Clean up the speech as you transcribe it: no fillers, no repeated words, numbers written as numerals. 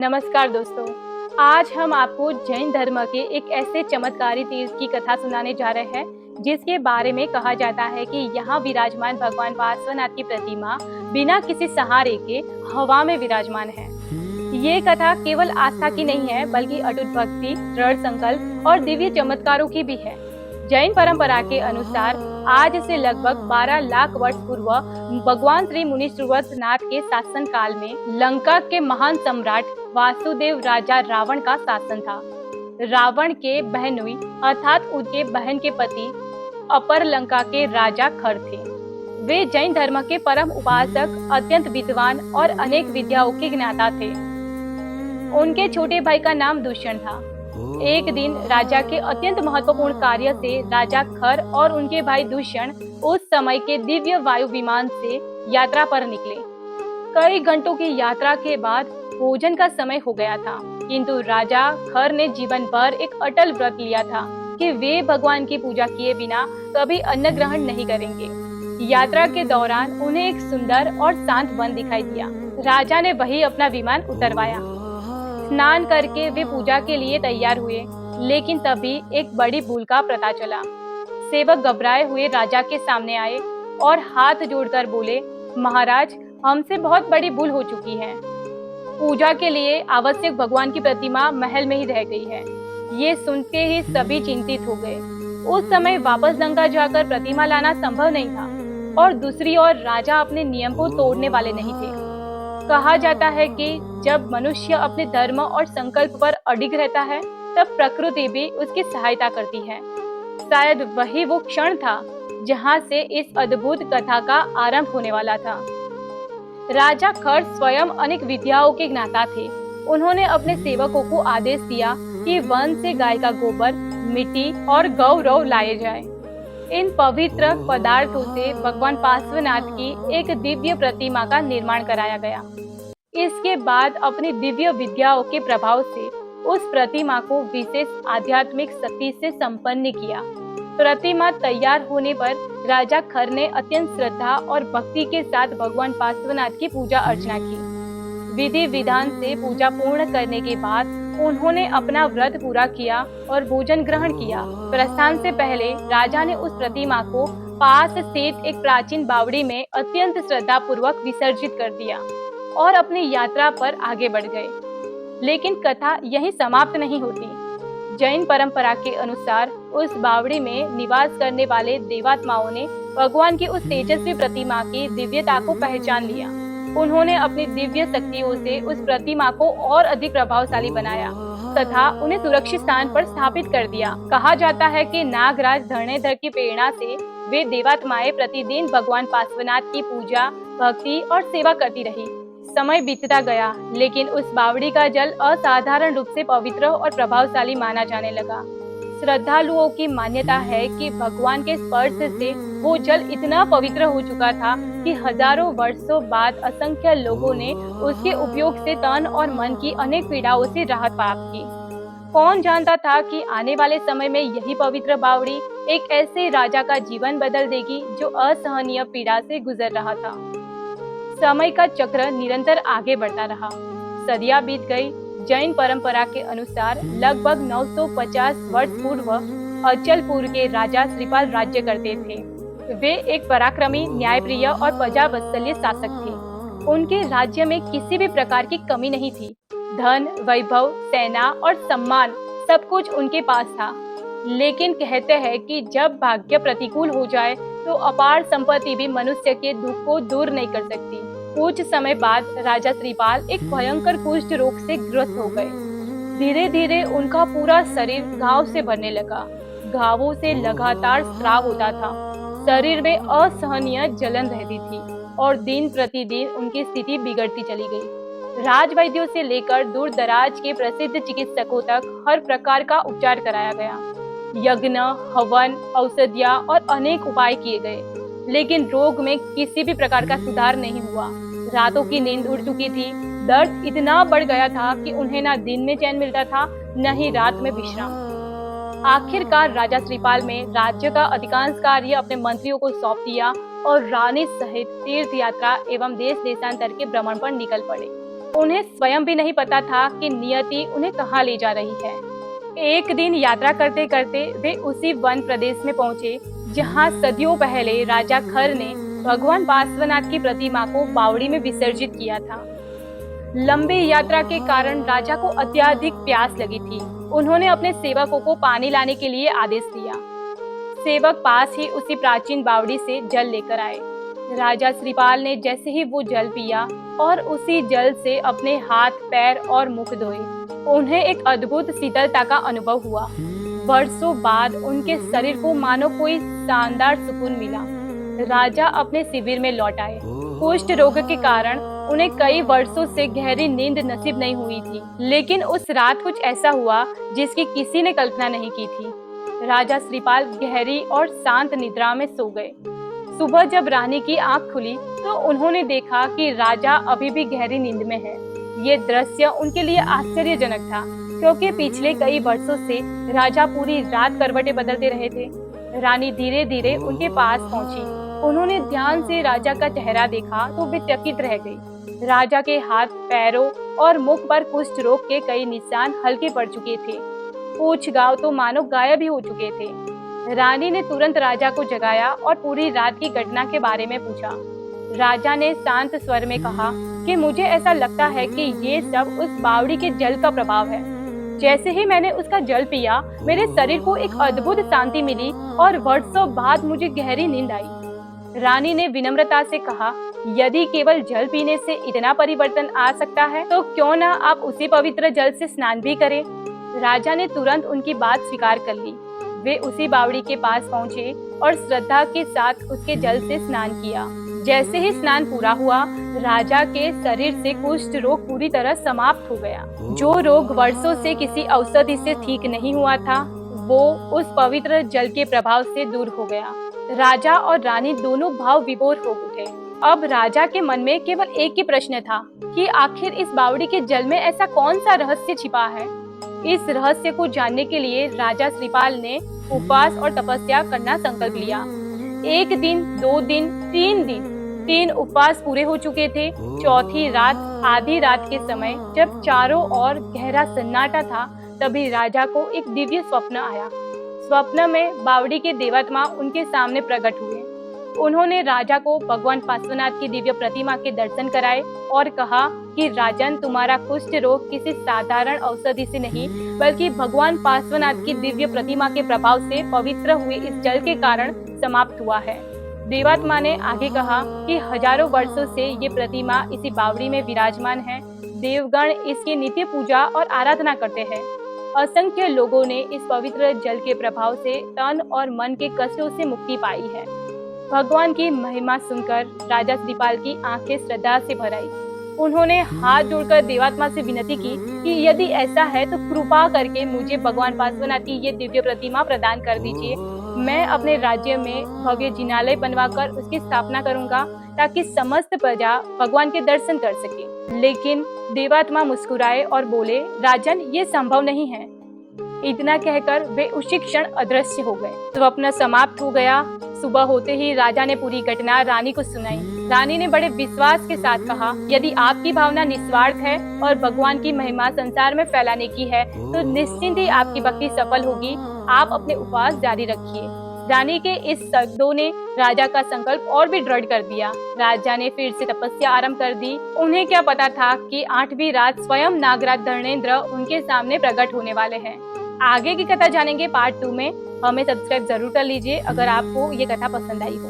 नमस्कार दोस्तों। आज हम आपको जैन धर्म के एक ऐसे चमत्कारी तीर्थ की कथा सुनाने जा रहे हैं जिसके बारे में कहा जाता है कि यहाँ विराजमान भगवान पार्श्वनाथ की प्रतिमा बिना किसी सहारे के हवा में विराजमान है। ये कथा केवल आस्था की नहीं है बल्कि अटूट भक्ति, दृढ़ संकल्प और दिव्य चमत्कारों की भी है। जैन परंपरा के अनुसार आज से लगभग 12 लाख वर्ष पूर्व भगवान श्री मुनि नाथ के शासन काल में लंका के महान सम्राट वासुदेव राजा रावण का शासन था। रावण के बहनोई अर्थात उनके बहन के पति अपर लंका के राजा खर थे। वे जैन धर्म के परम उपासक, अत्यंत विद्वान और अनेक विद्याओं के ज्ञाता थे। उनके छोटे भाई का नाम दूषण था। एक दिन राजा के अत्यंत महत्वपूर्ण कार्य से राजा खर और उनके भाई दूषण उस समय के दिव्य वायु विमान से यात्रा पर निकले। कई घंटों की यात्रा के बाद भोजन का समय हो गया था, किंतु राजा खर ने जीवन भर एक अटल व्रत लिया था कि वे भगवान की पूजा किए बिना कभी अन्न ग्रहण नहीं करेंगे। यात्रा के दौरान उन्हें एक सुंदर और शांत वन दिखाई दिया। राजा ने वही अपना विमान उतरवाया। स्नान करके वे पूजा के लिए तैयार हुए, लेकिन तभी एक बड़ी भूल का पता चला। सेवक घबराए हुए राजा के सामने आए और हाथ जोड़कर बोले, महाराज, हमसे बहुत बड़ी भूल हो चुकी है। पूजा के लिए आवश्यक भगवान की प्रतिमा महल में ही रह गई है। ये सुनते ही सभी चिंतित हो गए। उस समय वापस लंका जाकर प्रतिमा लाना संभव नहीं था और दूसरी ओर राजा अपने नियम को तोड़ने वाले नहीं थे। कहा जाता है कि जब मनुष्य अपने धर्म और संकल्प पर अडिग रहता है तब प्रकृति भी उसकी सहायता करती है। शायद वही वो क्षण था जहां से इस अद्भुत कथा का आरंभ होने वाला था। राजा खर स्वयं अनेक विद्याओं के ज्ञाता थे। उन्होंने अपने सेवकों को आदेश दिया कि वन से गाय का गोबर, मिट्टी और गौ-रव लाए जाए। इन पवित्र पदार्थों से भगवान पार्श्वनाथ की एक दिव्य प्रतिमा का निर्माण कराया गया। इसके बाद अपनी दिव्य विद्याओं के प्रभाव से उस प्रतिमा को विशेष आध्यात्मिक शक्ति से संपन्न किया। प्रतिमा तैयार होने पर राजा खर ने अत्यंत श्रद्धा और भक्ति के साथ भगवान पार्श्वनाथ की पूजा अर्चना की। विधि विधान से पूजा पूर्ण करने के बाद उन्होंने अपना व्रत पूरा किया और भोजन ग्रहण किया। प्रस्थान से पहले राजा ने उस प्रतिमा को पास स्थित एक प्राचीन बावड़ी में अत्यंत श्रद्धा पूर्वक विसर्जित कर दिया और अपनी यात्रा पर आगे बढ़ गए। लेकिन कथा यहीं समाप्त नहीं होती। जैन परंपरा के अनुसार उस बावड़ी में निवास करने वाले देवात्माओं ने भगवान की उस तेजस्वी प्रतिमा की दिव्यता को पहचान लिया। उन्होंने अपनी दिव्य शक्तियों से उस प्रतिमा को और अधिक प्रभावशाली बनाया तथा उन्हें सुरक्षित स्थान पर स्थापित कर दिया। कहा जाता है कि नागराज धरणेधर की प्रेरणा से वे देवात्माएं प्रतिदिन भगवान पार्श्वनाथ की पूजा, भक्ति और सेवा करती रही। समय बीतता गया, लेकिन उस बावड़ी का जल असाधारण रूप से पवित्र और प्रभावशाली माना जाने लगा। श्रद्धालुओं की मान्यता है कि भगवान के स्पर्श से वो जल इतना पवित्र हो चुका था कि हजारों वर्षों बाद असंख्य लोगों ने उसके उपयोग से तन और मन की अनेक पीड़ाओं से राहत प्राप्त की। कौन जानता था कि आने वाले समय में यही पवित्र बावड़ी एक ऐसे राजा का जीवन बदल देगी जो असहनीय पीड़ा से गुजर रहा था। समय का चक्र निरंतर आगे बढ़ता रहा। सदियां बीत गई। जैन परंपरा के अनुसार लगभग 950 वर्ष पूर्व अचलपुर के राजा श्रीपाल राज्य करते थे। वे एक पराक्रमी, न्यायप्रिय और प्रजावत्सल्य शासक थे। उनके राज्य में किसी भी प्रकार की कमी नहीं थी। धन, वैभव, सेना और सम्मान सब कुछ उनके पास था। लेकिन कहते हैं कि जब भाग्य प्रतिकूल हो जाए तो अपार संपत्ति भी मनुष्य के दुख को दूर नहीं कर सकती। कुछ समय बाद राजा श्रीपाल एक भयंकर कुष्ठ रोग से ग्रस्त हो गए। धीरे धीरे उनका पूरा शरीर घाव से भरने लगा। घावों से लगातार स्राव होता था। शरीर में असहनीय जलन रहती थी और दिन प्रतिदिन उनकी स्थिति बिगड़ती चली गई। राजवैद्यों से लेकर दूर दराज के प्रसिद्ध चिकित्सकों तक हर प्रकार का उपचार कराया गया। यज्ञ, हवन, औषधियां और अनेक उपाय किए गए, लेकिन रोग में किसी भी प्रकार का सुधार नहीं हुआ। रातों की नींद उड़ चुकी थी। दर्द इतना बढ़ गया था कि उन्हें न दिन में चैन मिलता था न ही रात में विश्राम। आखिरकार राजा श्रीपाल में राज्य का अधिकांश कार्य अपने मंत्रियों को सौंप दिया और रानी सहित तीर्थ यात्रा एवं देश देशांतर के भ्रमण पर निकल पड़े। उन्हें स्वयं भी नहीं पता था कि नियति उन्हें कहाँ ले जा रही है। एक दिन यात्रा करते करते वे उसी वन प्रदेश में पहुंचे जहां सदियों पहले राजा खर ने भगवान पार्श्वनाथ की प्रतिमा को बावड़ी में विसर्जित किया था। लंबी यात्रा के कारण राजा को अत्यधिक प्यास लगी थी। उन्होंने अपने सेवकों को पानी लाने के लिए आदेश दिया। सेवक पास ही उसी प्राचीन बावड़ी से जल लेकर आए। राजा श्रीपाल ने जैसे ही वो जल पिया और उसी जल से अपने हाथ, पैर और मुख धोए, उन्हें एक अद्भुत शीतलता का अनुभव हुआ। वर्षों बाद उनके शरीर को मानो कोई शानदार सुकून मिला। राजा अपने शिविर में लौट आए। कुष्ठ रोग के कारण उन्हें कई वर्षों से गहरी नींद नसीब नहीं हुई थी, लेकिन उस रात कुछ ऐसा हुआ जिसकी किसी ने कल्पना नहीं की थी। राजा श्रीपाल गहरी और शांत निद्रा में सो गए। सुबह जब रानी की आंख खुली तो उन्होंने देखा कि राजा अभी भी गहरी नींद में है। ये दृश्य उनके लिए आश्चर्यजनक था, क्योंकि पिछले कई वर्षों से राजा पूरी रात करवटें बदलते रहे थे। रानी धीरे धीरे उनके पास पहुंची। उन्होंने ध्यान से राजा का चेहरा देखा तो वे चकित रह गई। राजा के हाथ, पैरों और मुख पर कुष्ठ रोग के कई निशान हल्के पड़ चुके थे। पूछ गांव तो मानो गायब ही हो चुके थे। रानी ने तुरंत राजा को जगाया और पूरी रात की घटना के बारे में पूछा। राजा ने शांत स्वर में कहा कि मुझे ऐसा लगता है कि ये सब उस बावड़ी के जल का प्रभाव है। जैसे ही मैंने उसका जल पिया, मेरे शरीर को एक अद्भुत शांति मिली और वर्षों बाद मुझे गहरी नींद आई। रानी ने विनम्रता से कहा, यदि केवल जल पीने से इतना परिवर्तन आ सकता है तो क्यों ना आप उसी पवित्र जल से स्नान भी करें। राजा ने तुरंत उनकी बात स्वीकार कर ली। वे उसी बावड़ी के पास पहुंचे और श्रद्धा के साथ उसके जल से स्नान किया। जैसे ही स्नान पूरा हुआ, राजा के शरीर से कुष्ठ रोग पूरी तरह समाप्त हो गया। जो रोग वर्षों से किसी औषधि से ठीक नहीं हुआ था, वो उस पवित्र जल के प्रभाव से दूर हो गया। राजा और रानी दोनों भाव विभोर हो उठे। अब राजा के मन में केवल एक ही प्रश्न था कि आखिर इस बावड़ी के जल में ऐसा कौन सा रहस्य छिपा है। इस रहस्य को जानने के लिए राजा श्रीपाल ने उपवास और तपस्या करना संकल्प लिया। 1 दिन, 2 दिन, 3 दिन, 3 उपवास पूरे हो चुके थे। चौथी रात, आधी रात के समय, जब चारों ओर गहरा सन्नाटा था, तभी राजा को एक दिव्य स्वप्न आया। स्वप्न में बावड़ी के देवात्मा उनके सामने प्रकट हुए। उन्होंने राजा को भगवान पार्श्वनाथ की दिव्य प्रतिमा के दर्शन कराए और कहा कि राजन, तुम्हारा कुष्ठ रोग किसी साधारण औषधि से नहीं, बल्कि भगवान पार्श्वनाथ की दिव्य प्रतिमा के प्रभाव से पवित्र हुए इस जल के कारण समाप्त हुआ है। देवात्मा ने आगे कहा कि हजारों वर्षों से ये प्रतिमा इसी बावड़ी में विराजमान है। देवगण इसकी नित्य पूजा और आराधना करते हैं। असंख्य लोगों ने इस पवित्र जल के प्रभाव से तन और मन के कष्टों से मुक्ति पाई है। भगवान की महिमा सुनकर राजा श्रीपाल की आंखें श्रद्धा से भर आई। उन्होंने हाथ जोड़कर देवात्मा से विनती की कि यदि ऐसा है तो कृपा करके मुझे भगवान पार्श्वनाथ की ये दिव्य प्रतिमा प्रदान कर दीजिए। मैं अपने राज्य में भव्य जिनालय बनवाकर उसकी स्थापना करूंगा, ताकि समस्त प्रजा भगवान के दर्शन कर सके। लेकिन देवात्मा मुस्कुराए और बोले, राजन, ये संभव नहीं है। इतना कहकर वे उसी क्षण अदृश्य हो गए। स्वप्न समाप्त हो गया। सुबह होते ही राजा ने पूरी घटना रानी को सुनाई। रानी ने बड़े विश्वास के साथ कहा, यदि आपकी भावना निस्वार्थ है और भगवान की महिमा संसार में फैलाने की है, तो निश्चिंत ही आपकी भक्ति सफल होगी। आप अपने उपवास जारी रखिए। रानी के इस शब्दों ने राजा का संकल्प और भी दृढ़ कर दिया। राजा ने फिर से तपस्या आरंभ कर दी। उन्हें क्या पता था कि 8वीं रात स्वयं नागराज धर्मेंद्र उनके सामने प्रकट होने वाले हैं। आगे की कथा जानेंगे पार्ट 2 में। हमें सब्सक्राइब जरूर कर लीजिए अगर आपको ये कथा पसंद आई हो।